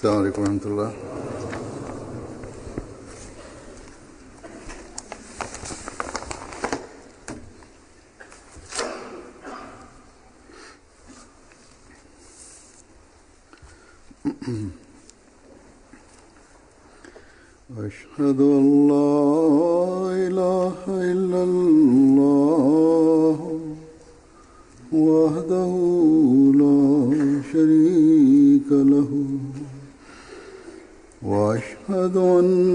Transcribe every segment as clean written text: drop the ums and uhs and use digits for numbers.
السلام عليكم ورحمة الله. أشهد أن لا إله إلا الله وحده لا شريك له وأشهد أن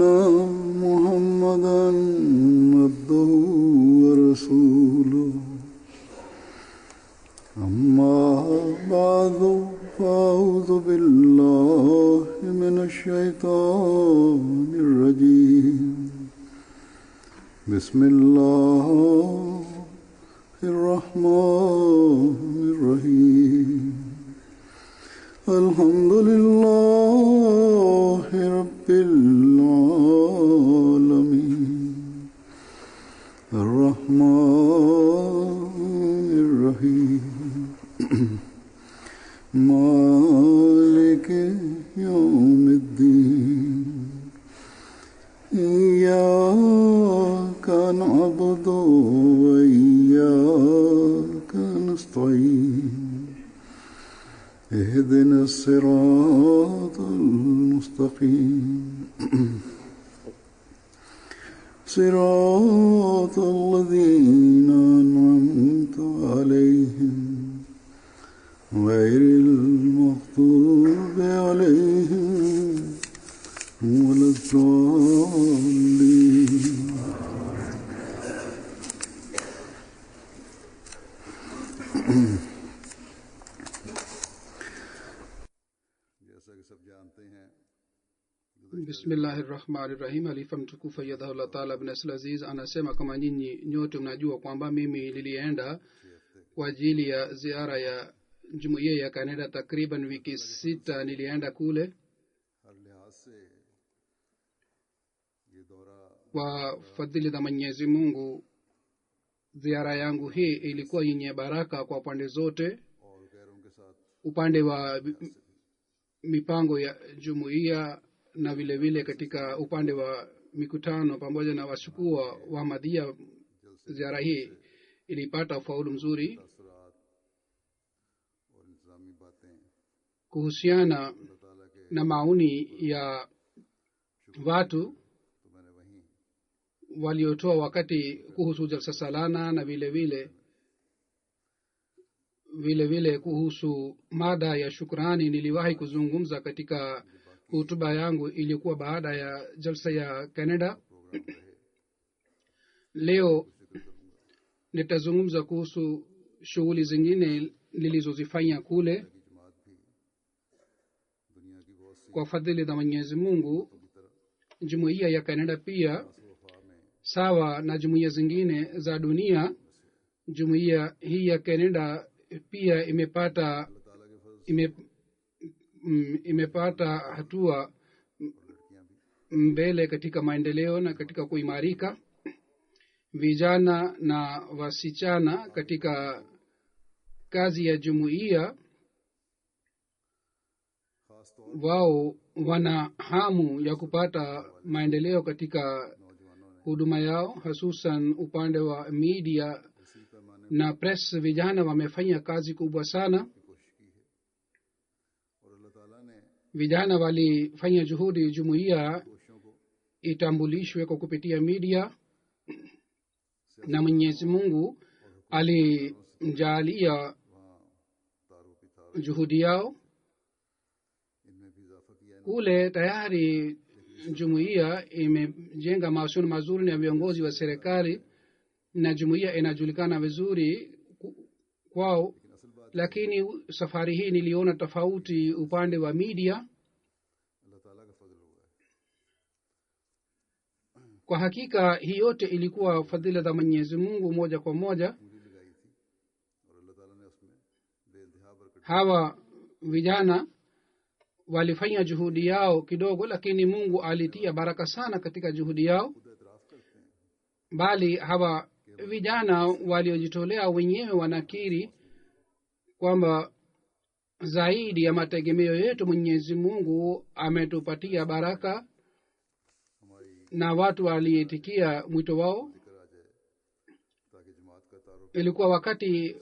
محمدًا عبده ورسوله أما بعد فأعوذ بالله من الشيطان الرجيم بسم الله الرحمن الرحيم الحمد لله رب العالمين الرحمن الرحيم مالك يوم الدين إياك نعبد وإياك نستعين اهدنا الصراط المستقيم صراط الذين أنعمت عليهم غير المغضوب عليهم ولا الضالين. Bismillahirrahmanirrahim. Alifa mtukufu Ayyadahullah Ta'ala ibn Aziz anasema kama nyinyi nyote mnajua kwamba mimi nilienda kwa ajili ya ziara ya jumuiya ya Canada takriban wiki 6. Nilienda kule kwa fadhili za Mwenyezi Mungu. Ziara yangu hii ilikuwa yenye baraka kwa pande zote, upande wa mipango ya jumuiya na vile vile katika upande wa mikutano pamoja na washukua wa Ahmadiyya. Ziara hii ilipata ufaulu mzuri. Kuhusiana na maoni ya watu waliotoa wakati kuhusu jalsa salana na vile vile kuhusu mada ya shukrani, niliwahi kuzungumza katika hotuba yangu ilikuwa baada ya jalsa ya Canada. Leo nitazungumza kuhusu shughuli zingine nilizozifanya kule. Kwa fadhili za Mwenyezi Mungu, jumuiya ya Canada pia sawa na jumuiya zingine za dunia, jumuiya hii ya Canada pia imepata hatua mbele katika maendeleo na katika kuimarika. Vijana na wasichana katika kazi ya jumuiya, wao wana hamu ya kupata maendeleo katika huduma yao, hususan upande wa media na press. Vijana wamefanya kazi kubwa sana. Vijana walifanya juhudi jumuiya itambulishwe kwa kupitia media, na Mwenyezi Mungu alijalia juhudi yao. Kule tayari jumuiya imejenga mahusiano mazuri na viongozi wa serikali na jumuiya inajulikana vizuri kwao, lakini safari hii niliona tofauti upande wa media. Kwa hakika hii yote ilikuwa fadhila za Mwenyezi Mungu moja kwa moja. Hawa vijana walifanya juhudi yao kidogo, lakini Mungu alitia baraka sana katika juhudi yao. Bali hawa vijana waliojitolea wenyewe wanakiri kwamba zaidi ya mategemeo yetu Mwenyezi Mungu ametupatia baraka na watu waliitikia mwito wao. Ilikuwa wakati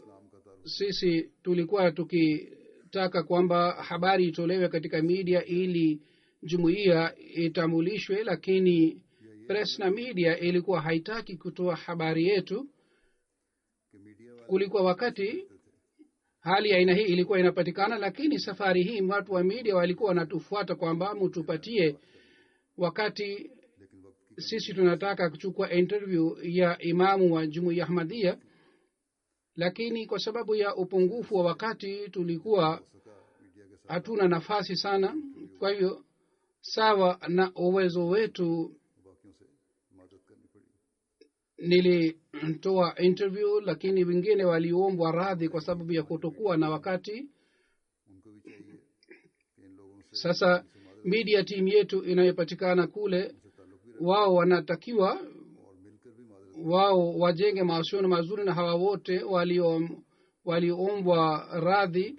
sisi tulikuwa tukitaka kwamba habari itolewe katika media ili jumuiya itambulishwe, lakini press na media ilikuwa haitaki kutoa habari yetu. Kulikuwa wakati hali ya aina hii ilikuwa inapatikana, lakini safari hii watu wa media walikuwa wanatufuata kwamba mtupatie wakati sisi tunataka kuchukua interview ya imamu wa jumuiya Ahmadiyya. Lakini kwa sababu ya upungufu wa wakati tulikuwa hatuna nafasi sana. Kwa hivyo sawa na uwezo wetu nilitoa interview, lakini wengine waliombwa radhi kwa sababu ya kutokuwa na wakati. Sasa media team yetu inayopatikana kule, wao wanatakiwa wao wajenge mahusiano mazuri na hawa wote waliombwa radhi,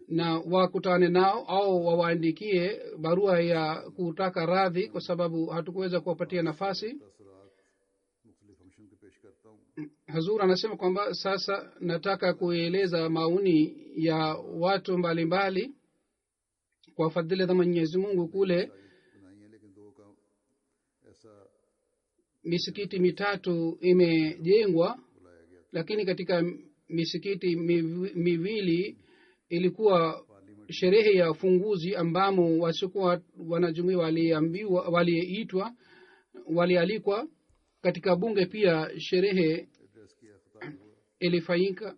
na wakutane nao au wawaandikie barua ya kutaka radhi kwa sababu hatukuweza kuwapatia nafasi. Hazur anasema kwamba sasa nataka kueleza maoni ya watu mbalimbali kwa fadhila za Mwenyezi Mungu. Kule misikiti mitatu imejengwa, lakini katika misikiti miwili ilikuwa sherehe ya ufunguzi ambamo wasiokuwa wanajumuiya walialikwa. Katika bunge pia sherehe ilifanyika.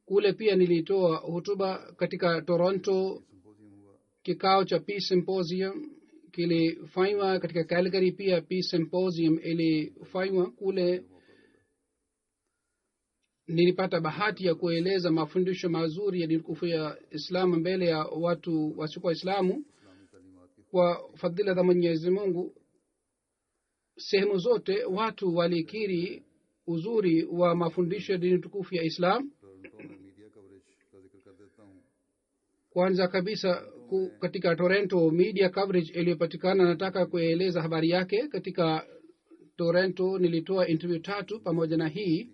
Kule pia nilitoa hotuba. Katika Toronto kikao cha Peace Symposium kilifanywa. Katika Calgary pia Peace Symposium ilifanywa. Kule nilipata bahati ya kueleza mafundisho mazuri ya dini tukufu ya Islam mbele ya watu wasiokuwa Islamu. Kwa fadhila za Mwenyezi Mungu, sehemu zote watu walikiri uzuri wa mafundisho ya dini tukufu ya Islam. Kwanza kabisa katika Toronto media coverage iliyopatikana, nataka kueleza habari yake. Katika Toronto nilitoa interview 3. Pamoja na hii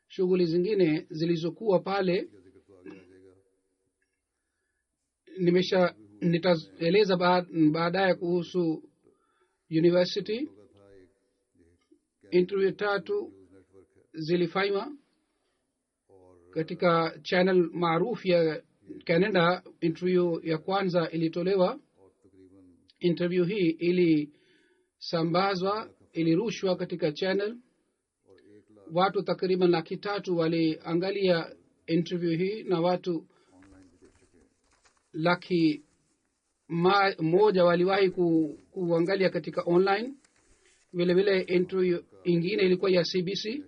shughuli zingine zilizokuwa pale nitaeleza baadaye kuhusu university. Interview 3 zilifanywa katika channel maarufu ya Canada. Interview ya kwanza ilitolewa. Interview hii ilisambazwa, ilirushwa katika channel. Watu takriban 300,000 waliangalia interview hii na watu 100,000 waliwahi kuangalia katika online. Vile vile interview ingine ilikuwa ya CBC.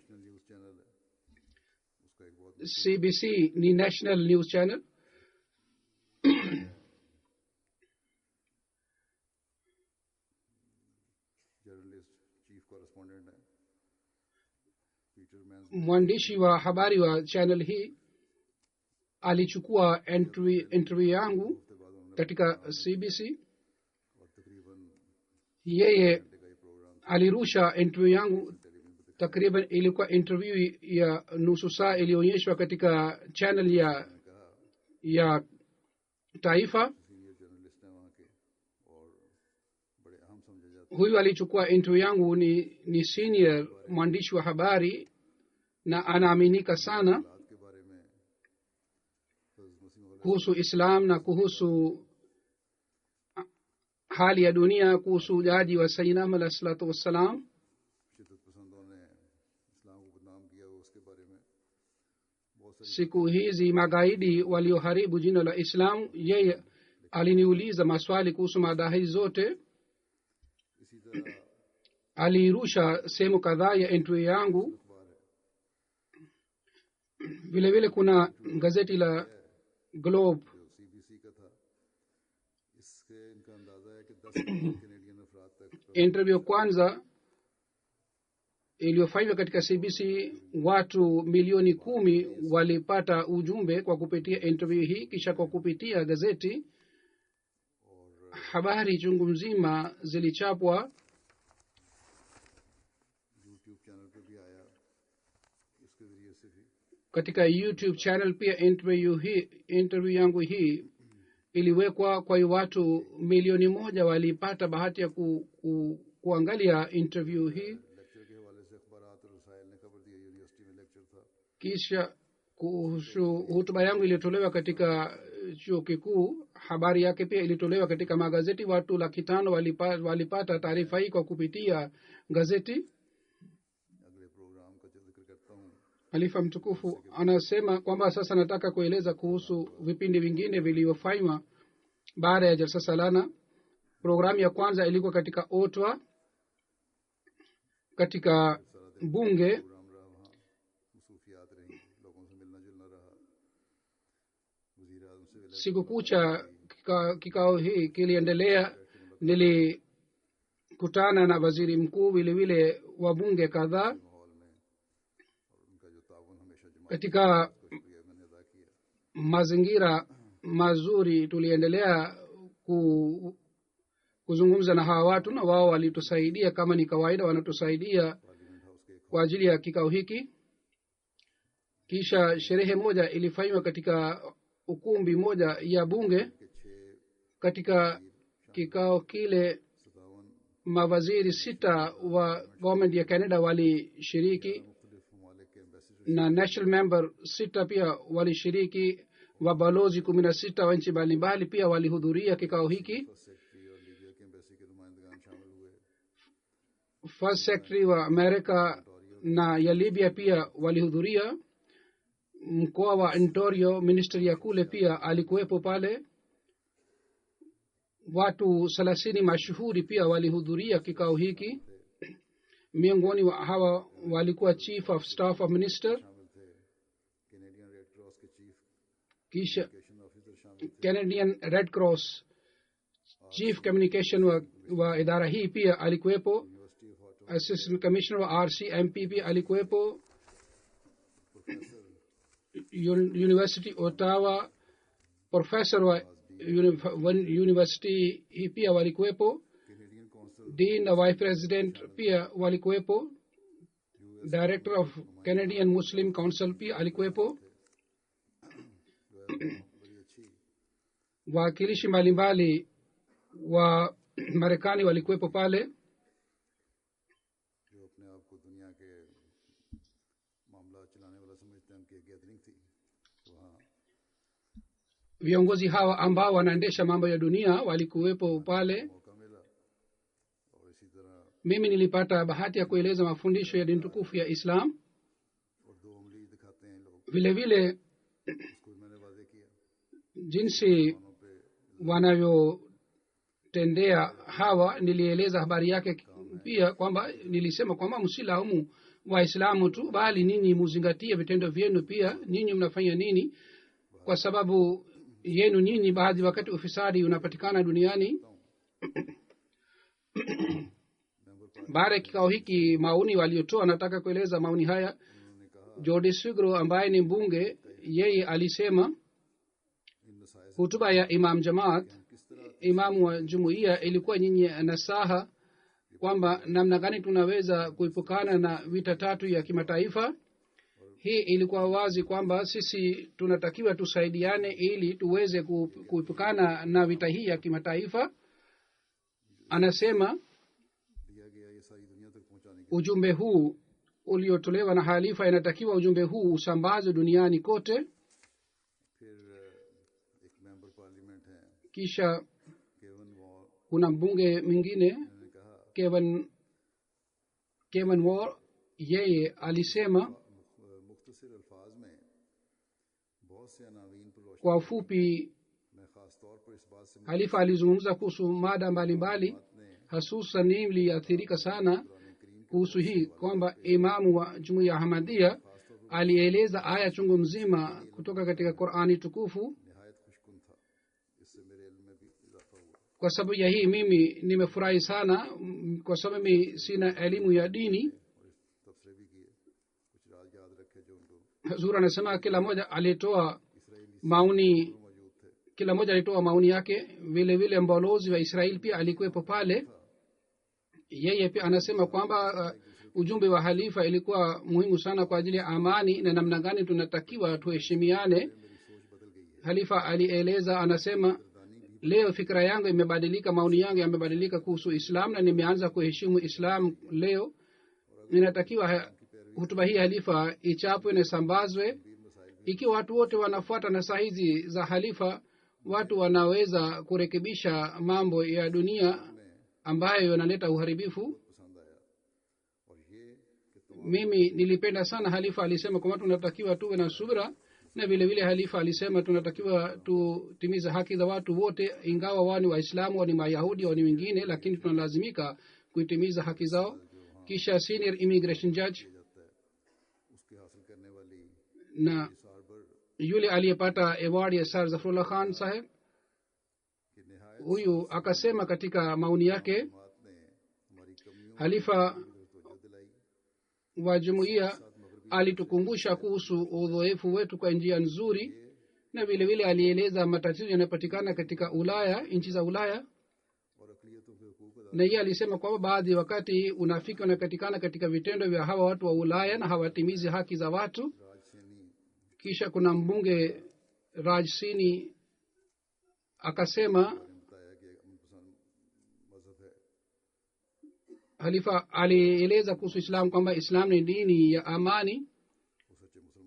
CBC ni National News Channel. Mwandishi wa habari wa channel hii alichukua interview yangu katika CBC. Yeye alirusha interview yangu. Takriban ilikuwa interview ya nusu saa ilionyeshwa katika channel ya Taifa. Huyu alichukua interview yangu ni senior mwandishi wa habari na anaaminika sana kuhusu Islam na kuhusu hali ya dunia, kuhusu ujaji wa Sayyidina Ahmad alayhi salatu wassalam. Siku hizi magaidi walioharibu jina la Islam, yeye aliniuliza maswali kuhusu mada hizi zote. Alirusha sehemu kadhaa ya interview yangu. vile vile kuna gazeti la Globe. Interview kwanza iliyofanywa katika CBC watu milioni 10 walipata ujumbe kwa kupitia interview hii. Kisha kwa kupitia gazeti habari chungu mzima zilichapwa. Katika YouTube channel pia interview yangu hii iliwekwa. Kwa hiyo watu milioni 1 walipata bahati ya kuangalia interview hii. Kisha kuhusu hutuba yangu iliyotolewa katika chuo kikuu, habari yake pia ilitolewa katika magazeti. Watu 500,000 walipata taarifa hii kwa kupitia gazeti. Khalifa mtukufu anasema kwamba sasa nataka kueleza kuhusu vipindi vingine vilivyofanywa baada ya jalsa salana. Programu ya kwanza ilikuwa katika Otwa katika bunge. Siku kucha kikao hii kiliendelea. Nilikutana na waziri mkuu, vile vile wabunge kadhaa. Katika mazingira mazuri tuliendelea kuzungumza na hawa watu, na wao walitusaidia kama ni kawaida, wanatusaidia kwa ajili ya kikao hiki. Kisha sherehe moja ilifanywa katika ukumbi moja ya bunge. Katika kikao kile mawaziri 6 wa government ya Canada walishiriki na national member 6 pia walishiriki. Wabalozi 16 wa nchi mbalimbali pia walihudhuria kikao hiki. First secretary wa America na ya Libya pia walihudhuria. Mkoa wa Ontario minister ya kule pia alikuwepo pale. Watu 30 mashuhuri pia walihudhuria kikao hiki. Miongoni wa hawa walikuwa chief of staff of minister, kisha Canadian Red Cross chief communication wa idara hii pia alikuwepo. Assistant commissioner wa RCMP pia alikuwepo. University Ottawa professor wa university hii pia walikuwepo. Dean na vice president pia walikuwepo. Director of Canadian Muslim Council pia alikuwepo. Wakilishi mbalimbali wa Marekani walikuwepo pale. Viongozi hawa ambao wanaendesha mambo ya dunia walikuwepo pale. Mimi nilipata bahati ya kueleza mafundisho ya dini tukufu ya Islam. Vile vile jinsi wanavyotendea hawa nilieleza habari yake pia, kwamba nilisema kwamba msilaumu Waislamu tu, bali ninyi muzingatie vitendo vyenu pia. Ninyi mnafanya nini? Kwa sababu yenu nyinyi baadhi wakati ufisadi unapatikana duniani. Baada ya kikao hiki maoni waliotoa, nataka kueleza maoni haya. Jody Sugro ambaye ni mbunge, yeye alisema hutuba ya Imam Jamaat, imamu wa jumuiya, ilikuwa nyinyi nasaha kwamba namna gani tunaweza kuepukana na vita 3 ya kimataifa. Hii ilikuwa wazi kwamba sisi tunatakiwa tusaidiane ili tuweze kuepukana na vita hii ya kimataifa. Anasema ujumbe huu uliotolewa na halifa, inatakiwa ujumbe huu usambazwe duniani kote. Kisha kuna mbunge mwingine Kevin Wall, yeye alisema kwa ufupi. Halifa alizungumza kuhusu mada mbalimbali, hasusan niliathirika sana kuhusu hii kwamba imamu wa jumuiya Ahmadiyya alieleza aya chungu mzima kutoka katika Qur'ani tukufu. Kwa sababu ya hii mimi nimefurahi sana, kwa sababu mimi sina elimu ya dini. Zura anasema kila mmoja alitoa maoni, kila mmoja alitoa maoni yake. Vile vile mbalozi wa Israeli pia alikuwepo pale. Yeye pia anasema kwamba ujumbe wa halifa ilikuwa muhimu sana kwa ajili ya amani na namna gani tunatakiwa tuheshimiane. Halifa alieleza, anasema leo fikra yangu imebadilika, maoni yangu yamebadilika kuhusu Islam na nimeanza kuheshimu Islam leo. Ninatakiwa hutuba hii halifa ichapwe na sambazwe. Ikiwa watu wote wanafuata nasaha hizi za halifa, watu wanaweza kurekebisha mambo ya dunia ambayo yanaleta uharibifu. Mimi nilipenda sana halifa alisema kwamba tunatakiwa tuwe na subira, na vile vile halifa alisema tunatakiwa tutimize haki za watu wote, ingawa wao ni Waislamu au ni Mayahudi au ni wengine, lakini tunalazimika kuitimiza haki zao. Kisha senior immigration judge na yule aliyepata award ya Sir Zafrullah Khan saheb, huyu akasema katika maoni yake, halifa wa jumuiya alitukumbusha kuhusu udhoefu wetu kwa njia nzuri, na vile vile alieleza matatizo yanayopatikana katika Ulaya, nchi za Ulaya. Na yeye alisema kwamba baadhi wakati unafiki unapatikana katika vitendo vya hawa watu wa Ulaya na hawatimizi haki za watu. Kisha kuna mbunge Raj Sini akasema, halifa alieleza kuhusu Islam kwamba Islam ni dini ya amani,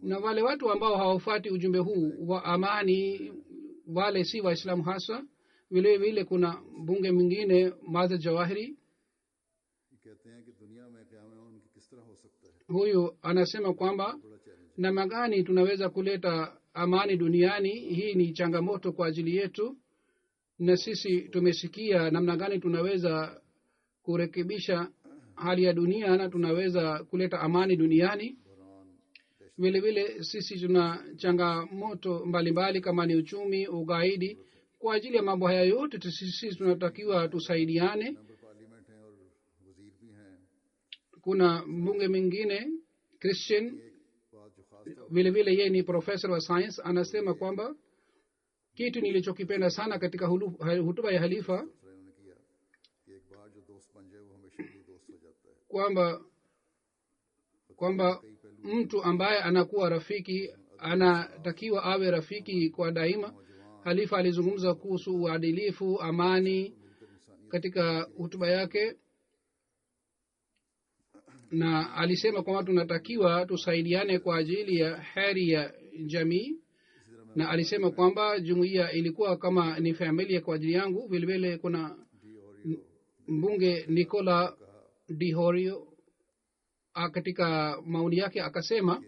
na wale watu ambao hawafuati ujumbe huu wa amani wale si Waislamu hasa. Vile vile kuna bunge mwingine Mazhar Jawahiri, huyu anasema kwamba namna gani tunaweza kuleta amani duniani. Hii ni changamoto kwa ajili yetu, na sisi tumesikia namna gani tunaweza kurekebisha hali ya dunia na tunaweza kuleta amani duniani. Vile vile sisi tuna changamoto mbalimbali kama ni uchumi, ugaidi. Kwa ajili ya mambo haya yote sisi tunatakiwa tusaidiane. Kuna mbunge mwingine Christian, vile vile yeye ni professor wa science, anasema kwamba kitu nilichokipenda sana katika hutuba ya halifa kwamba mtu ambaye anakuwa rafiki anatakiwa awe rafiki kwa daima. Halifa alizungumza kuhusu uadilifu, amani katika hutuba yake, na alisema kwamba tunatakiwa tusaidiane kwa ajili ya heri ya jamii, na alisema kwamba jumuiya ilikuwa kama ni familia kwa ajili yangu. Vile vile kuna mbunge Nicola Dihorio katika maoni yake akasema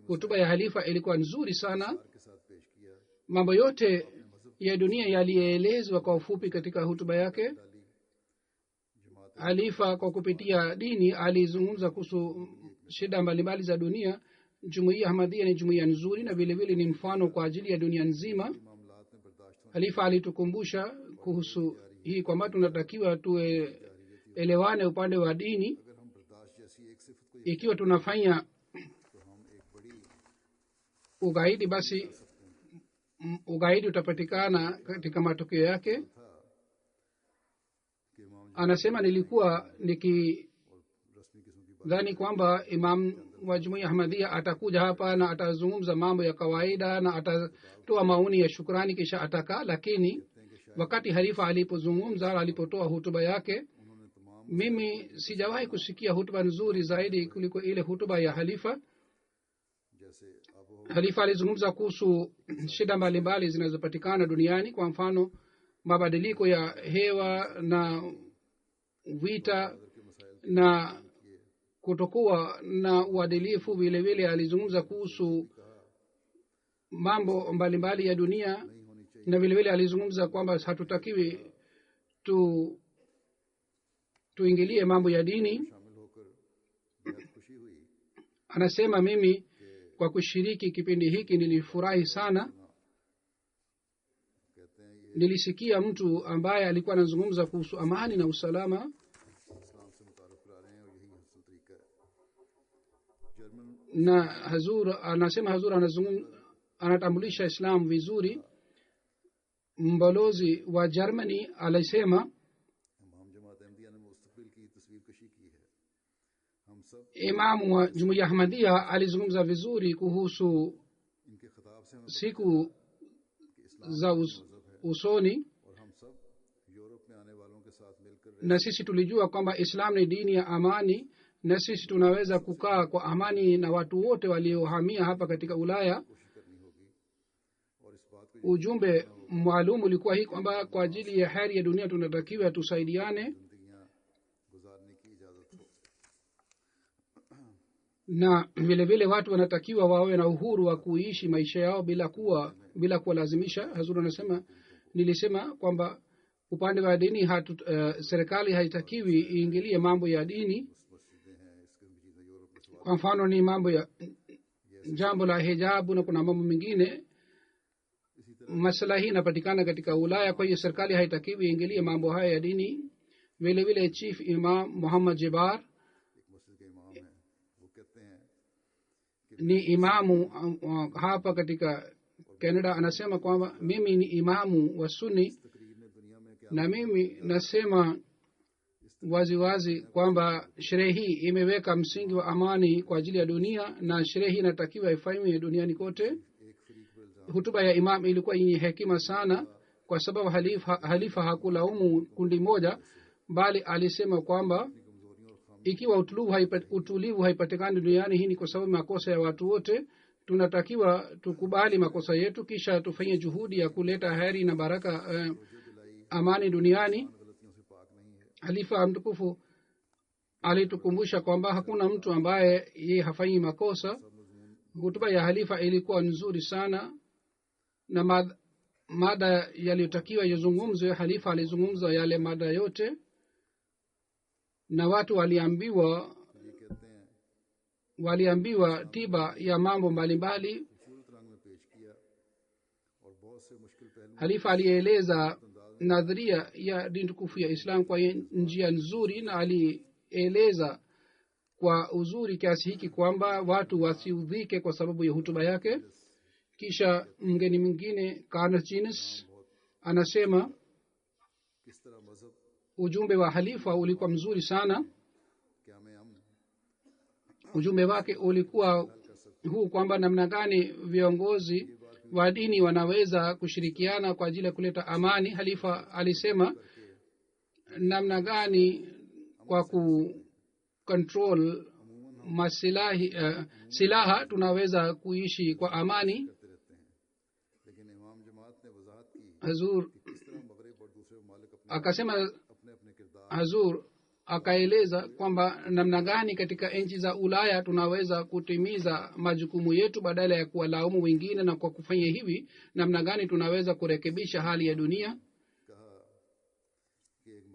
hutuba ya halifa ilikuwa nzuri sana. Mambo yote ya dunia yalielezwa kwa ufupi katika hutuba yake. Halifa kwa kupitia dini alizungumza kuhusu shida mbalimbali za dunia. Jumuiya Ahmadiyya ni jumuiya nzuri na vile vile ni mfano kwa ajili ya dunia nzima. Halifa alitukumbusha kuhusu hii kwamba tunatakiwa tuelewane upande wa dini. Ikiwa tunafanya ugaidi, basi ugaidi utapatikana katika matokeo yake. Anasema nilikuwa nikidhani kwamba imam wa jumuiya Ahmadiyya atakuja hapa na atazungumza mambo ya kawaida na atatoa maoni ya shukrani kisha atakaa, lakini wakati halifa alipozungumza, alipotoa hutuba yake, mimi sijawahi kusikia hutuba nzuri zaidi kuliko ile hutuba ya halifa. Halifa alizungumza kuhusu shida mbalimbali zinazopatikana duniani, kwa mfano mabadiliko ya hewa na vita na kutokuwa na uadilifu. Vile vile alizungumza kuhusu mambo mbalimbali ya dunia, na vile vile alizungumza kwamba hatutakiwi tuingilie mambo ya dini. Anasema mimi kwa kushiriki kipindi hiki nilifurahi sana. Nilisikia mtu ambaye alikuwa anazungumza kuhusu amani na usalama. na hazur anasema hazur anatambulisha Islam vizuri. Mbalozi wa Germany alisema imamu wa Jumuiya Ahmadiyya alizungumza vizuri kuhusu siku za usoni, na sisi tulijua kwamba Islam ni dini ya amani, na sisi tunaweza kukaa kwa amani na watu wote waliohamia hapa katika Ulaya. Ujumbe maalum ulikuwa hii kwamba kwa ajili ya heri ya dunia tunatakiwa tusaidiane, na vile vile watu wanatakiwa wawe na uhuru wa kuishi maisha yao bila kuwalazimisha. Hazur anasema, nilisema kwamba upande wa dini serikali haitakiwi iingilie mambo ya dini. Kwa mfano ni mambo ya jambo la hijabu na kuna mambo mengine. Masala hii inapatikana katika Ulaya, kwa hiyo serikali haitakiwi iingilie mambo haya ya dini. Vile vile Chief Imam Muhammad Jibar ni imamu hapa katika Canada, anasema kwamba mimi ni imamu wa Sunni, na mimi nasema waziwazi kwamba sherehe hii imeweka msingi wa amani kwa ajili ya dunia, na sherehe hii inatakiwa ifanywe duniani kote. Hutuba ya imam ilikuwa yenye hekima sana, kwa sababu halifa hakulaumu kundi moja, bali alisema kwamba ikiwa utulivu haipatikani duniani, hii ni kwa sababu makosa ya watu wote. Tunatakiwa tukubali makosa yetu, kisha tufanye juhudi ya kuleta heri na baraka, amani duniani. Halifa mtukufu alitukumbusha kwamba hakuna mtu ambaye yeye hafanyi makosa. Hutuba ya halifa ilikuwa nzuri sana, na mada yaliyotakiwa yazungumzwe, halifa alizungumza yale mada yote, na watu waliambiwa tiba ya mambo mbalimbali. Halifa alieleza nadharia ya dini tukufu ya Islam kwa njia nzuri, na alieleza kwa uzuri kiasi hiki kwamba watu wasiudhike kwa sababu ya hutuba yake. Kisha mgeni mwingine Karl Chines anasema ujumbe wa halifa ulikuwa mzuri sana. Ujumbe wake ulikuwa huu kwamba namna gani viongozi wa dini wanaweza kushirikiana kwa ajili ya kuleta amani. Halifa alisema namna gani kwa control silaha tunaweza kuishi kwa amani. Hazur akasema, Hazur akaeleza kwamba namna gani katika nchi za Ulaya tunaweza kutimiza majukumu yetu badala ya kuwalaumu wengine, na kwa kufanya hivi namna gani tunaweza kurekebisha hali ya dunia.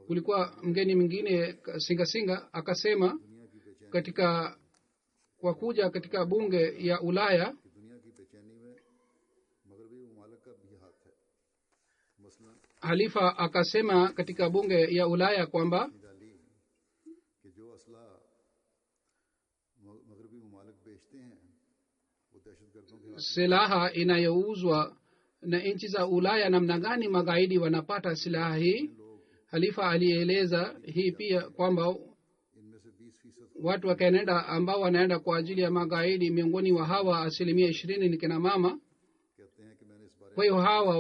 Kulikuwa mgeni mwingine Singa akasema kwa kuja katika bunge ya Ulaya halifa akasema katika bunge ya Ulaya kwamba silaha inayouzwa na nchi za Ulaya, namna gani magaidi wanapata silaha hii. Halifa alieleza hii pia kwamba watu wa Canada ambao wanaenda kwa ajili ya magaidi, miongoni wa hawa 20% ni kina mama. Kwa hiyo hawa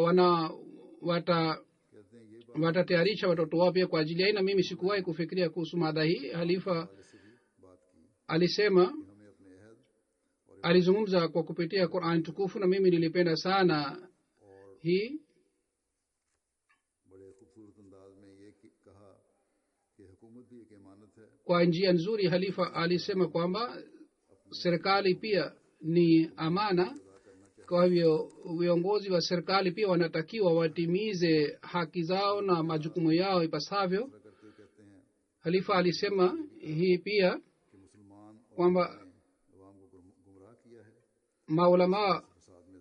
watatayarisha watoto wao pia kwa ajili ya, na mimi sikuwahi kufikiria kuhusu mada hii. Halifa alisema, alizungumza kwa kupitia Qur'an tukufu, na mimi nilipenda sana hii. Kwa njia nzuri halifa alisema kwamba serikali pia ni amana, kwa hivyo viongozi wa serikali pia wanatakiwa watimize haki zao na majukumu yao ipasavyo. Halifa alisema hii pia kwamba maulama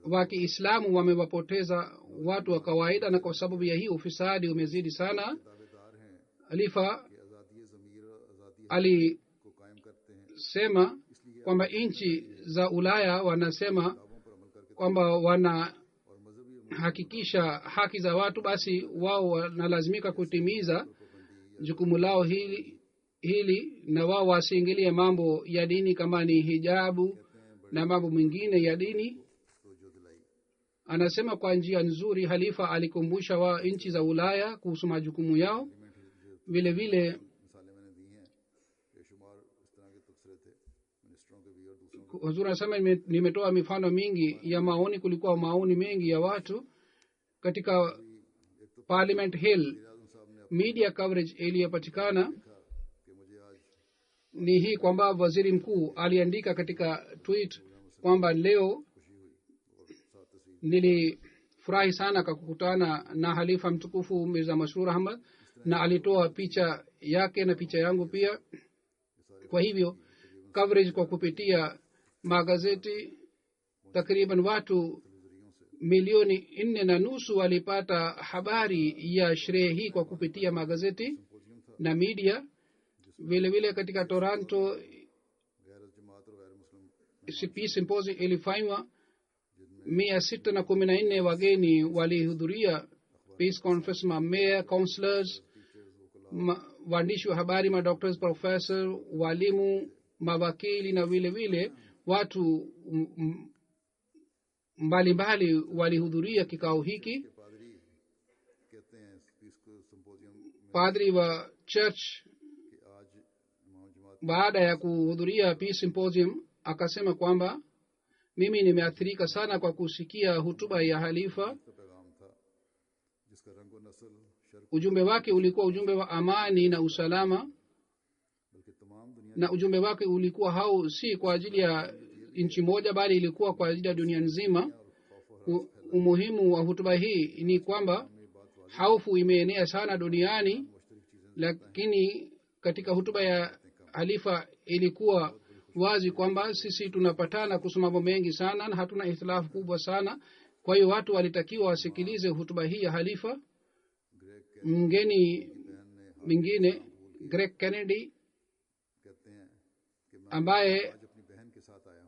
wa Kiislamu wamewapoteza watu wa kawaida, na kwa sababu ya hii ufisadi umezidi sana. Halifa alisema kwamba nchi za ulaya wanasema kwamba wanahakikisha haki za watu, basi wao wanalazimika kutimiza jukumu lao hili na wao wasiingilie mambo ya dini kama ni hijabu na mambo mengine ya dini. Anasema kwa njia nzuri halifa alikumbusha wa nchi za ulaya kuhusu majukumu yao. vile vile huzuri anasema nimetoa mifano mingi ya maoni. Kulikuwa maoni mengi ya watu katika Parliament Hill. Media coverage iliyopatikana ni hii kwamba waziri mkuu aliandika katika tweet kwamba leo nilifurahi sana kwa kukutana na halifa mtukufu Mirza Masroor Ahmad, na alitoa picha yake na picha yangu pia. Kwa hivyo coverage kwa kupitia magazeti, takriban watu 4.5 walipata habari ya sherehe hii kwa kupitia magazeti na media. vile vile katika Toronto Peace Symposium ilifanywa. 614 wageni walihudhuria Peace Conference, mayor, councillors, waandishi wa habari, madoctors, professor, walimu, mawakili na vile vile watu mbalimbali walihudhuria kikao hiki. Padri wa church baada ya kuhudhuria Peace Symposium akasema kwamba mimi nimeathirika sana kwa kusikia hutuba ya halifa. Ujumbe wake ulikuwa ujumbe wa amani na usalama, na ujumbe wake ulikuwa si kwa ajili ya nchi moja, bali ilikuwa kwa ajili ya dunia nzima. Umuhimu wa hutuba hii ni kwamba hofu imeenea sana duniani, lakini katika hutuba ya halifa ilikuwa wazi kwamba sisi tunapatana kuhusu mambo mengi sana na hatuna ihtilafu kubwa sana. Kwa hiyo watu walitakiwa wasikilize hutuba hii ya halifa. Mgeni mwingine Greg Kennedy ambaye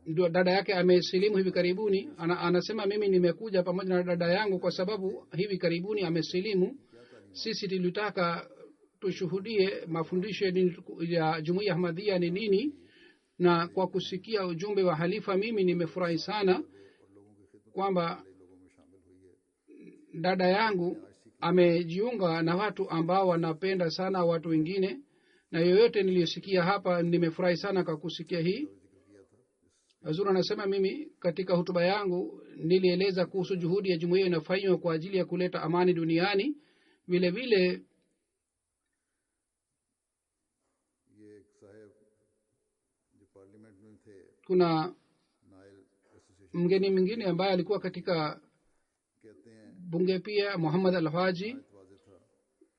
ndio dada yake amesilimu hivi karibuni, anasema mimi nimekuja pamoja na dada yangu kwa sababu hivi karibuni amesilimu. Sisi tulitaka tushuhudie mafundisho ya Jumuiya Ahmadiyya ni nini, na kwa kusikia ujumbe wa halifa mimi nimefurahi sana kwamba dada yangu amejiunga na watu ambao wanapenda sana watu wengine, na yoyote niliyosikia hapa nimefurahi sana kwa kusikia hii. Hazur anasema mimi katika hutuba yangu nilieleza kuhusu juhudi ya jumuiya inafanywa kwa ajili ya kuleta amani duniani. Vile vile kuna mgeni mwingine ambaye alikuwa katika bunge pia, Muhammad Al-Haji,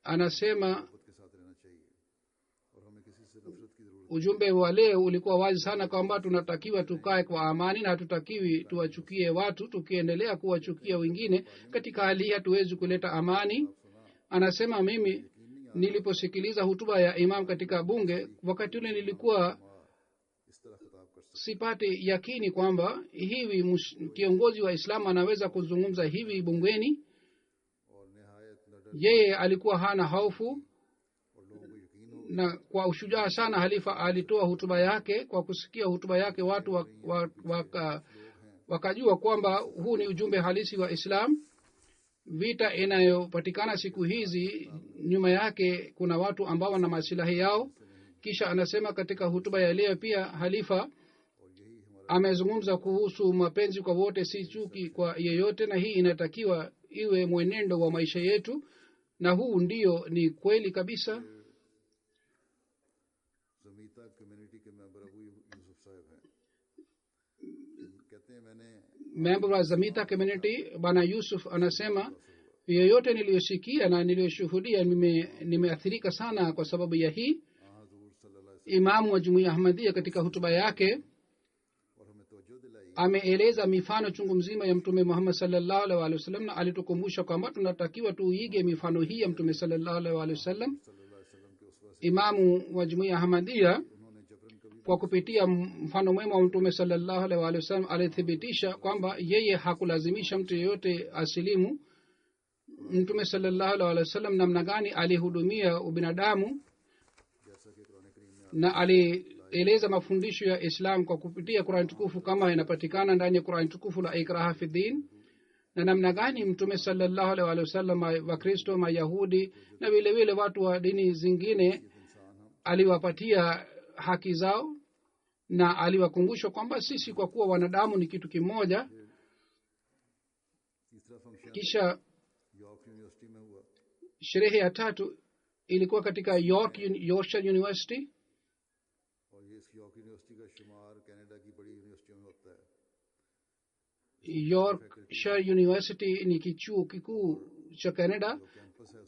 anasema ujumbe wa leo ulikuwa wazi sana kwamba tunatakiwa tukae kwa amani na hatutakiwi tuwachukie watu. Tukiendelea kuwachukia wengine katika hali hii hatuwezi kuleta amani. Anasema mimi niliposikiliza hutuba ya imam katika bunge, wakati ule nilikuwa sipati yakini kwamba hivi kiongozi wa Islam anaweza kuzungumza hivi bungeni. Yeye alikuwa hana hofu, na kwa ushujaa sana halifa alitoa hutuba yake. Kwa kusikia hutuba yake watu wakajua kwamba huu ni ujumbe halisi wa Islam. Vita inayopatikana siku hizi nyuma yake kuna watu ambao wana maslahi yao. Kisha anasema katika hutuba ya leo pia halifa amezungumza kuhusu mapenzi kwa wote, si chuki kwa yeyote, na hii inatakiwa iwe mwenendo wa maisha yetu, na huu ndio ni kweli kabisa. Member wa Zamita community Bana Yusuf anasema yoyote niliyosikia na niliyoshuhudia nimeathirika sana kwa sababu ya hii. Imamu wa Jumuiya Ahmadiyya katika hutuba yake ameeleza mifano chungu mzima ya Mtume Muhammad sallallahu alaihi wasallam, na alitukumbusha kwamba tunatakiwa tuige mifano hii ya Mtume sallallahu alaihi wasallam. Imamu wa Jumuiya Ahmadiyya kwa kupitia mfano mwema wa mtume sallallahu alaihi wasallam alithibitisha kwamba yeye hakulazimisha mtu yeyote asilimu. Mtume sallallahu alaihi wasallam namna gani alihudumia ubinadamu na alieleza mafundisho ya Islam kwa kupitia Qur'an tukufu kama inapatikana ndani ya Qur'an tukufu la ikraha fi din, na namna gani mtume sallallahu alaihi wasallam wa Kristo, Mayahudi na vile vile watu wa dini zingine aliwapatia haki zao na aliwakumbusha kwamba sisi kwa kuwa wanadamu ni kitu kimoja. Kisha sherehe ya tatu ilikuwa katika Yorkshire University. Yorkshire University ni kichuo kikuu cha Canada.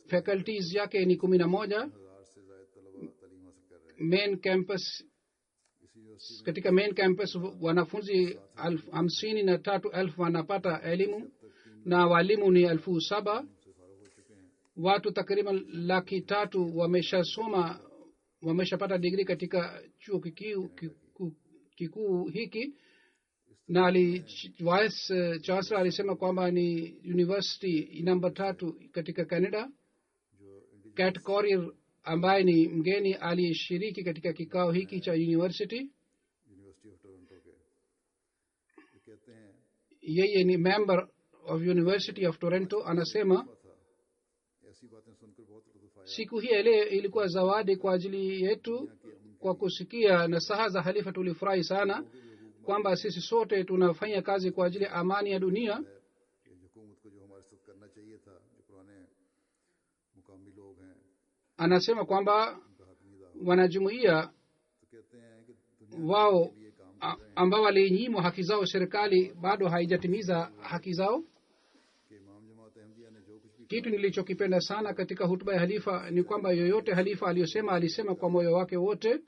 Faculties yake ni 11. Main campus, katika main campus wanafunzi 53,000 wanapata elimu na walimu ni 7,000. Watu takriban 300,000 wameshapata degree katika chuo kikuu hiki, na vice chancellor alisema kwamba ni university number 3 katika Canada. Kat Courier ambaye ni mgeni aliyeshiriki katika kikao hiki cha university, yeye ni member of University of Toronto, anasema siku hii leo ilikuwa zawadi kwa ajili yetu. Kwa kusikia nasaha za halifa tulifurahi sana kwamba sisi sote tunafanya kazi kwa ajili ya amani ya dunia. Anasema kwamba wanajumuiya wao ambao walinyimwa haki zao, serikali bado haijatimiza haki zao. Kitu nilichokipenda sana katika hutuba ya halifa ni kwamba yoyote halifa aliyosema alisema kwa moyo wake wote.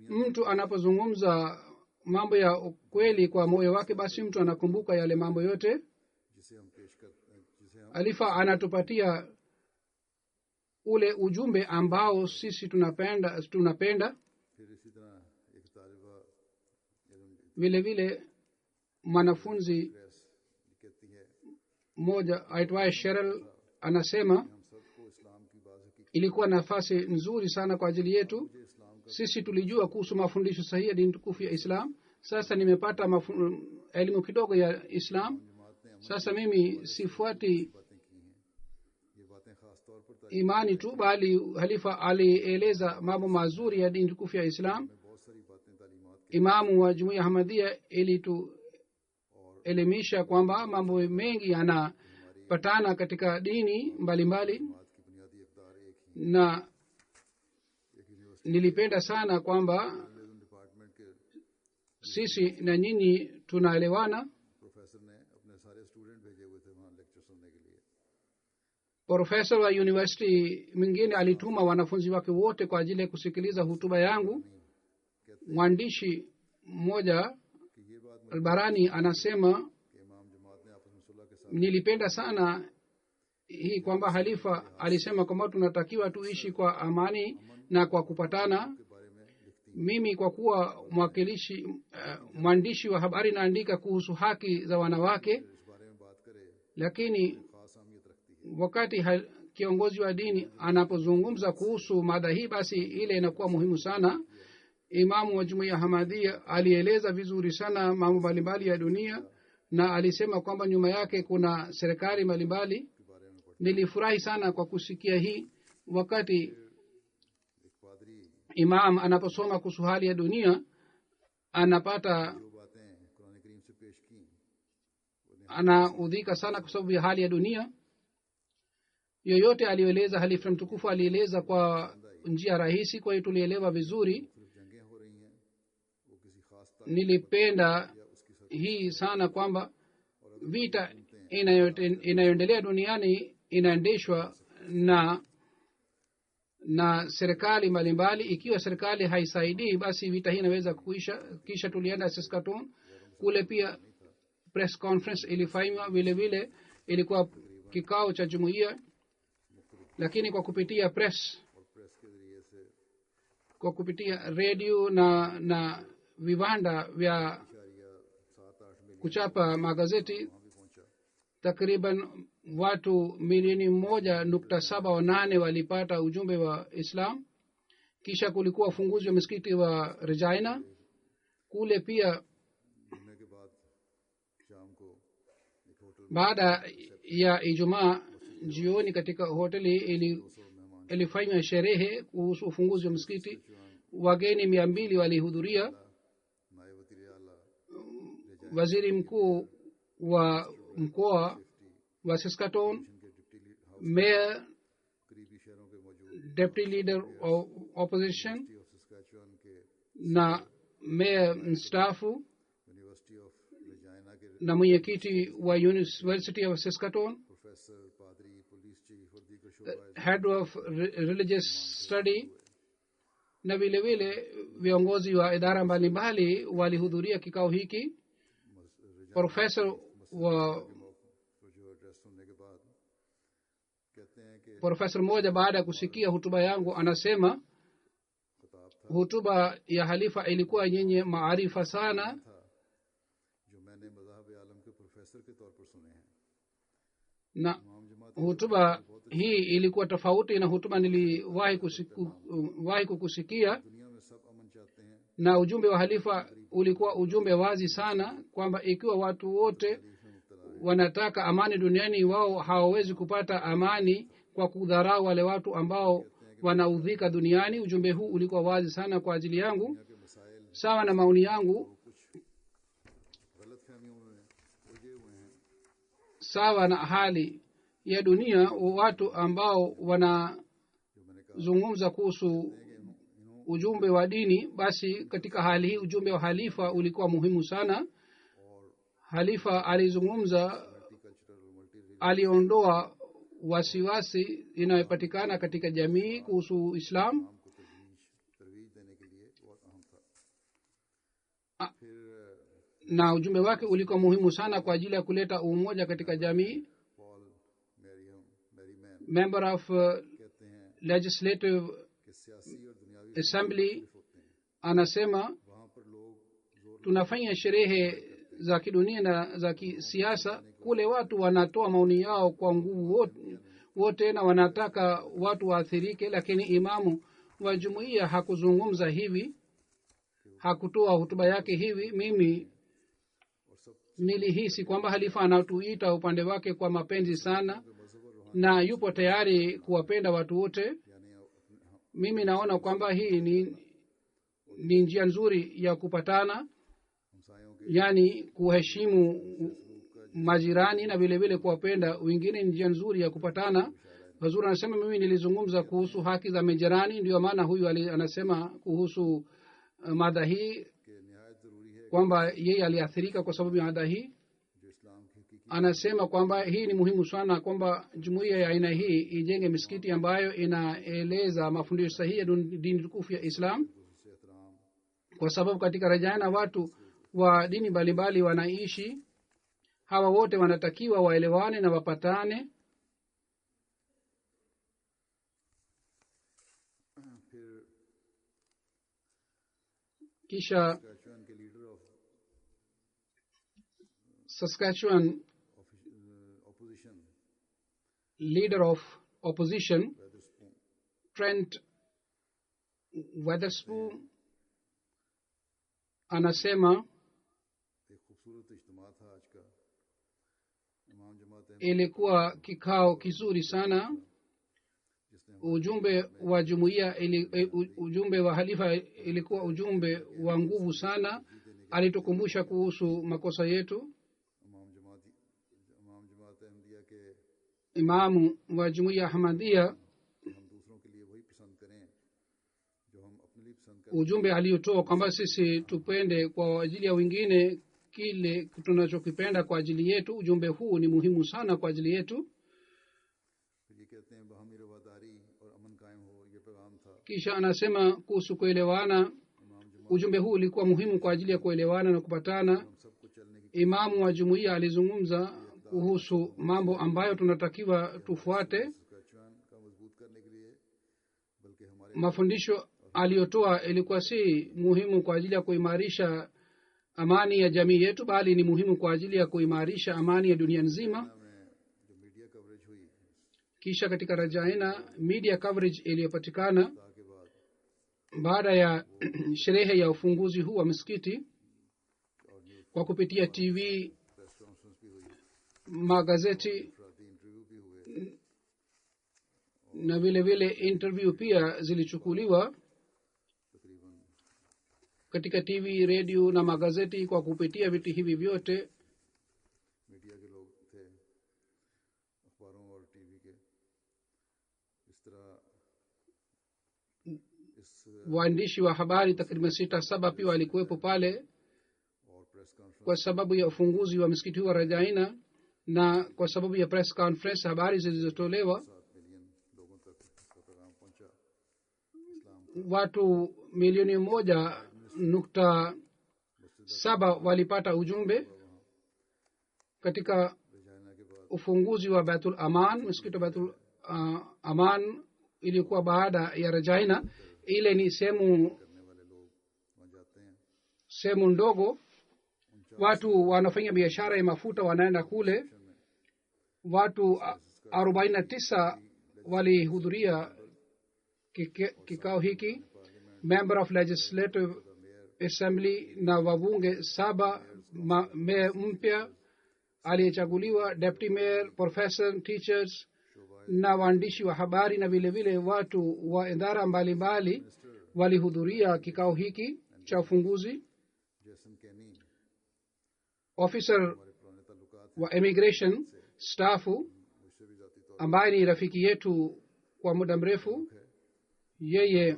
Mtu anapozungumza mambo ya ukweli kwa moyo wake, basi mtu anakumbuka yale mambo yote. Halifa anatupatia ule ujumbe ambao sisi tunapenda. Vile vile mwanafunzi mmoja aitwaye Cheryl anasema ilikuwa nafasi nzuri sana kwa ajili yetu. Sisi tulijua kuhusu mafundisho sahihi ya dini tukufu ya Islam. Sasa nimepata elimu kidogo ya Islam. Sasa mimi sifuati imani tu, bali halifa alieleza mambo mazuri ya dini tukufu ya Islam. Imamu wa Jumuiya Ahmadiyya ilituelimisha kwamba mambo mengi yanapatana katika dini mbalimbali, na nilipenda sana kwamba sisi na nyinyi tunaelewana. Profesa wa university mwingine alituma wanafunzi wake wote kwa ajili ya kusikiliza hutuba yangu. Mwandishi mmoja Albarani anasema nilipenda sana hii kwamba halifa alisema kwamba tunatakiwa tuishi kwa amani na kwa kupatana. Mimi kwa kuwa mwandishi wa habari naandika kuhusu haki za wanawake, lakini wakati kiongozi wa dini anapozungumza kuhusu mada hii, basi ile inakuwa muhimu sana. Imamu wa Jumuiya Ahmadiyya alieleza vizuri sana mambo mbalimbali ya dunia, na alisema kwamba nyuma yake kuna serikali mbalimbali. Nilifurahi sana kwa kusikia hii. Wakati imam anaposoma kuhusu hali ya dunia, anaudhika sana kwa sababu ya hali ya dunia. Yoyote aliyoeleza halifa mtukufu alieleza kwa njia rahisi, kwa hiyo tulielewa vizuri. Nilipenda hii sana kwamba vita inayoendelea duniani inaendeshwa na serikali mbalimbali. Ikiwa serikali haisaidii, basi vita hii inaweza kuisha. Kisha tulienda Saskatoon, kule pia press conference ilifanywa. Vile vile ilikuwa kikao cha jumuiya, lakini kwa kupitia press kwa kupitia redio na viwanda vya kuchapa magazeti takriban watu milioni 1.78 walipata ujumbe wa Islam. Kisha kulikuwa ufunguzi wa msikiti wa Regina kule pia. Baada ya Ijumaa jioni katika hoteli ilifanywa sherehe kuhusu ufunguzi wa msikiti. Wageni 200 walihudhuria. Waziri mkuu wa mkoa wa Saskatoon, mayor, deputy leader of opposition na mayor mstaafu na mwenyekiti wa University of Saskatoon, head of religious study na vile vile viongozi wa idara mbalimbali walihudhuria kikao hiki. Profesa mmoja baada ya kusikia hutuba yangu anasema hutuba ya halifa ilikuwa yenye maarifa sana na hutuba hii ilikuwa tofauti na hutuba niliwahi kukusikia, na ujumbe wa halifa ulikuwa ujumbe wazi sana kwamba ikiwa watu wote wanataka amani duniani, wao hawawezi kupata amani kwa kudharau wale watu ambao wanaudhika duniani. Ujumbe huu ulikuwa wazi sana kwa ajili yangu. Sawa na maoni yangu, sawa na hali ya dunia, watu ambao wanazungumza kuhusu ujumbe wa dini, basi katika hali hii ujumbe wa halifa ulikuwa muhimu sana. Halifa alizungumza, aliondoa wasiwasi inayopatikana katika jamii kuhusu Islam. Na ujumbe wake ulikuwa muhimu sana kwa ajili ya kuleta umoja katika jamii. Member of Legislative Assembly anasema tunafanya sherehe za kidunia na za kisiasa, kule watu wanatoa maoni yao kwa nguvu wote na wanataka watu waathirike, lakini imamu wa jumuiya hakuzungumza hivi, hakutoa hutuba yake hivi. Mimi nilihisi kwamba halifa anatuita upande wake kwa mapenzi sana na yupo tayari kuwapenda watu wote. Mimi naona kwamba hii ni njia nzuri ya kupatana, yani kuheshimu majirani na vile vile kuwapenda wengine, njia nzuri ya kupatana. Wazuri anasema mimi nilizungumza kuhusu haki za majirani, ndio maana huyu anasema kuhusu mada hii kwamba yeye aliathirika kwa sababu ya mada hii. Anasema kwamba hii ni muhimu sana kwamba jumuiya ya aina hii ijenge misikiti ambayo inaeleza mafundisho sahihi ya dini tukufu ya Islam, kwa sababu katika Regina watu wa dini mbalimbali wanaishi. Hawa wote wanatakiwa waelewane na wapatane. Kisha Saskatchewan leader of opposition Trent Weatherspoon anasema ilikuwa kikao kizuri sana. Ujumbe wa jumuiya ujumbe wa halifa ilikuwa ujumbe wa nguvu sana. Alitukumbusha kuhusu makosa yetu. Imamu wa jumuiya Ahmadiyya ujumbe aliotoa kwamba sisi tupende kwa ajili ya wengine kile tunachokipenda kwa ajili yetu. Ujumbe huu ni muhimu sana kwa ajili yetu. Kisha anasema kuhusu kuelewana, ujumbe huu ulikuwa muhimu kwa ajili ya kuelewana na kupatana. Imamu wa jumuiya alizungumza kuhusu mambo ambayo tunatakiwa tufuate. Mafundisho aliyotoa ilikuwa si muhimu kwa ajili ya kuimarisha amani ya jamii yetu, bali ni muhimu kwa ajili ya kuimarisha amani ya dunia nzima. Kisha katika Rajaina media coverage iliyopatikana baada ya sherehe ya ufunguzi huu wa msikiti kwa kupitia TV, magazeti na vile vile interview pia zilichukuliwa katika TV, radio na magazeti. Kwa kupitia vitu hivi vyote waandishi wa habari takriban 6-7 pia walikuwepo pale kwa sababu ya ufunguzi wa msikiti wa Rajaina, na kwa sababu ya press conference habari zilizotolewa watu 1.7 walipata ujumbe katika ufunguzi wa Baitul Aman. Msikiti wa Baitul Aman ilikuwa baada ya Rajaina. Ile ni sehemu ndogo, watu wanafanya biashara ya mafuta wanaenda kule. Watu 49 walihudhuria kikao hiki. Member of Legislative Assembly na wabunge 7, mayor mpya aliyechaguliwa, deputy mayor, professor, teachers na waandishi wa habari na vile vile watu wa idara mbalimbali walihudhuria kikao hiki cha ufunguzi. Officer wa immigration staffu ambaye ni rafiki yetu kwa muda mrefu, yeye